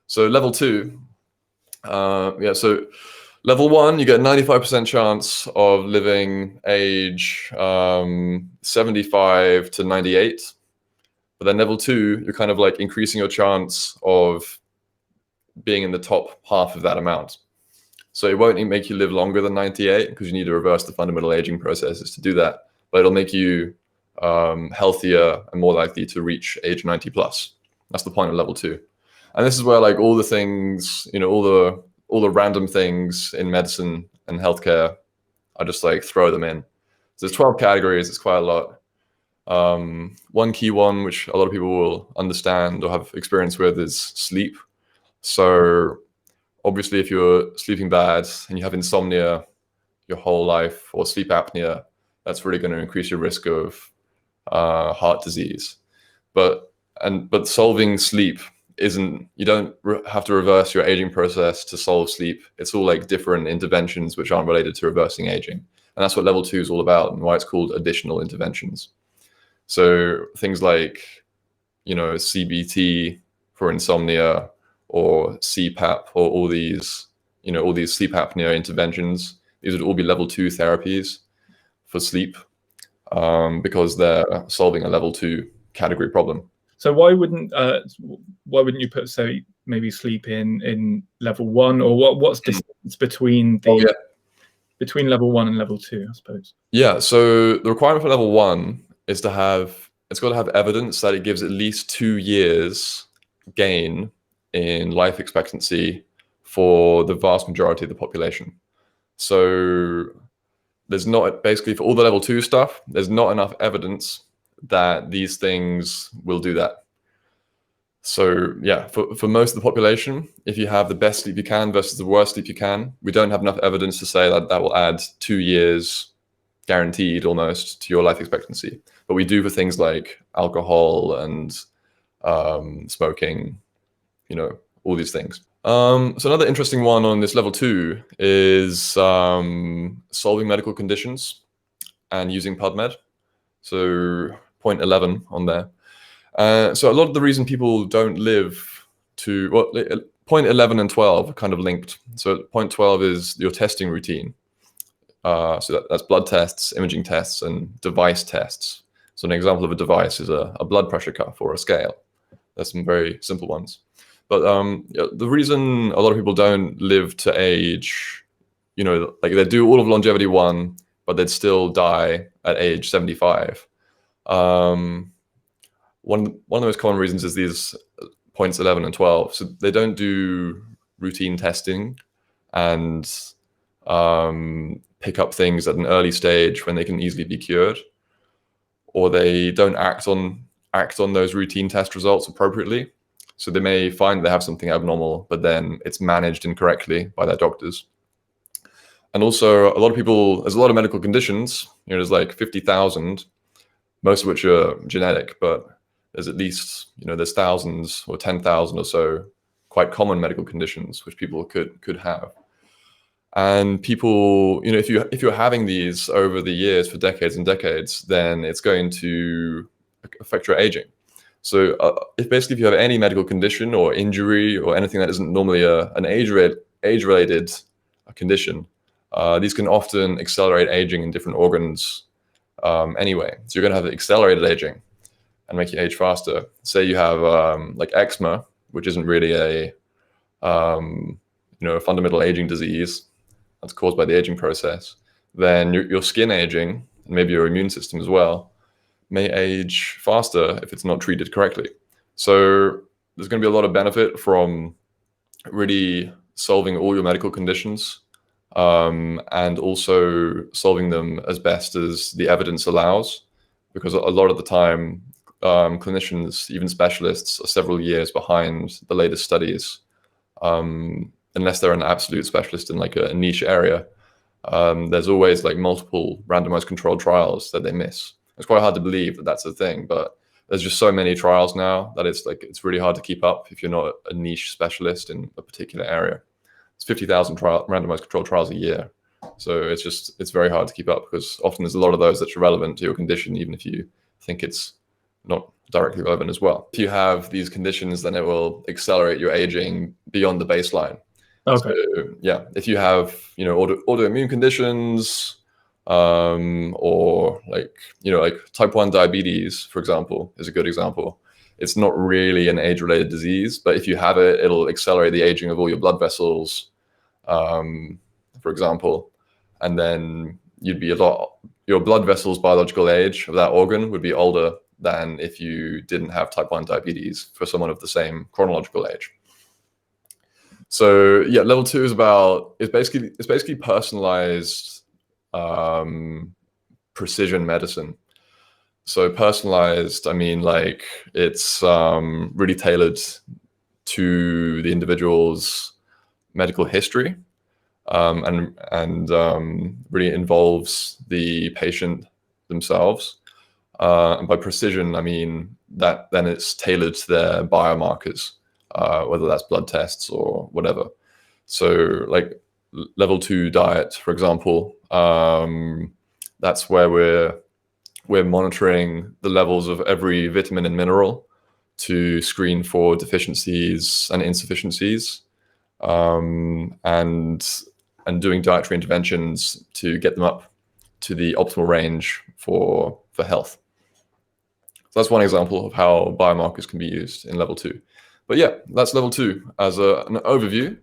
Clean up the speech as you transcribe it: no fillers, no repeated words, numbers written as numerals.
So level 2, so level 1, you get 95% chance of living age 75 to 98. But then level 2, you're kind of like increasing your chance of being in the top half of that amount. So it won't make you live longer than 98 because you need to reverse the fundamental aging processes to do that. But it'll make you healthier and more likely to reach age 90 plus. That's the point of level 2. And this is where like all the things, all the random things in medicine and healthcare, I just like throw them in. So there's 12 categories. It's quite a lot. One key one, which a lot of people will understand or have experience with, is sleep. So obviously, if you're sleeping bad and you have insomnia your whole life or sleep apnea, that's really going to increase your risk of heart disease. But solving sleep isn't, you don't have to reverse your aging process to solve sleep. It's all like different interventions which aren't related to reversing aging. And that's what level 2 is all about and why it's called additional interventions. So things like, CBT for insomnia or CPAP or all these sleep apnea interventions, these would all be level 2 therapies for sleep because they're solving a level 2 category problem. So why wouldn't you put, say, maybe sleep in level 1, or what's the difference between between level 1 and level 2, I suppose? Yeah, so the requirement for level 1 is it's got to have evidence that it gives at least 2 years gain in life expectancy for the vast majority of the population. So there's not, basically for all the level 2 stuff, there's not enough evidence that these things will do that. So yeah, for most of the population, if you have the best sleep you can versus the worst sleep you can, we don't have enough evidence to say that that will add 2 years guaranteed almost to your life expectancy. But we do for things like alcohol and smoking, all these things. So another interesting one on this level 2 is solving medical conditions and using PubMed. So point 11 on there. So a lot of the reason people don't live to, point 11 and 12 are kind of linked. So point 12 is your testing routine. So that's blood tests, imaging tests, and device tests. So an example of a device is a blood pressure cuff or a scale. There's some very simple ones. But the reason a lot of people don't live to age, like they do all of longevity 1, but they'd still die at age 75. One of the most common reasons is these points 11 and 12. So they don't do routine testing and pick up things at an early stage when they can easily be cured, or they don't act on those routine test results appropriately. So they may find they have something abnormal, but then it's managed incorrectly by their doctors. And also there's a lot of medical conditions, there's like 50,000, most of which are genetic, but there's at least, there's thousands or 10,000 or so quite common medical conditions which people could have. And people, if you're having these over the years for decades and decades, then it's going to affect your aging. So if you have any medical condition or injury or anything that isn't normally an age-related condition, these can often accelerate aging in different organs anyway. So you're going to have accelerated aging and make you age faster. Say you have like eczema, which isn't really a fundamental aging disease that's caused by the aging process. Then your skin aging, and maybe your immune system as well, may age faster if it's not treated correctly. So there's going to be a lot of benefit from really solving all your medical conditions and also solving them as best as the evidence allows, because a lot of the time clinicians, even specialists, are several years behind the latest studies unless they're an absolute specialist in like a niche area. There's always like multiple randomized controlled trials that they miss. It's quite hard to believe that that's a thing, but there's just so many trials now that it's really hard to keep up if you're not a niche specialist in a particular area. It's 50,000 randomized controlled trials a year. So it's very hard to keep up because often there's a lot of those that's relevant to your condition, even if you think it's not directly relevant as well. If you have these conditions, then it will accelerate your aging beyond the baseline. Okay. So, yeah, if you have, autoimmune conditions, or like type 1 diabetes, for example, is a good example. It's not really an age-related disease, but if you have it, it'll accelerate the aging of all your blood vessels, for example, and then your blood vessels biological age of that organ would be older than if you didn't have type 1 diabetes for someone of the same chronological age. So yeah, level 2 is basically personalized precision medicine. So personalized, I mean, like, it's really tailored to the individual's medical history, and really involves the patient themselves. And by precision, I mean that then it's tailored to their biomarkers, whether that's blood tests or whatever. So like level 2 diet, for example, that's where we're monitoring the levels of every vitamin and mineral to screen for deficiencies and insufficiencies, and doing dietary interventions to get them up to the optimal range for health. So that's one example of how biomarkers can be used in level 2. But yeah, that's level 2 as an overview.